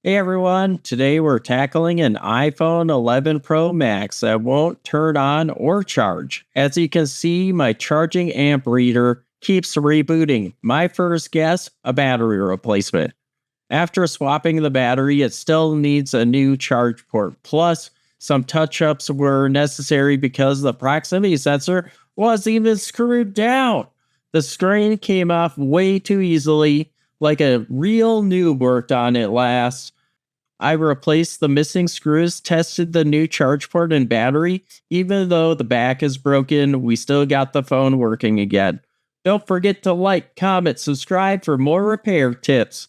Hey everyone, today we're tackling an iPhone 11 Pro Max that won't turn on or charge. As you can see, my charging amp reader keeps rebooting. My first guess, a battery replacement. After swapping the battery, it still needs a new charge port. Plus, some touch ups were necessary because the proximity sensor was even screwed down. The screen came off way too easily, like a real noob worked on it last. I replaced the missing screws, tested the new charge port and battery. Even though the back is broken, we still got the phone working again. Don't forget to like, comment, subscribe for more repair tips.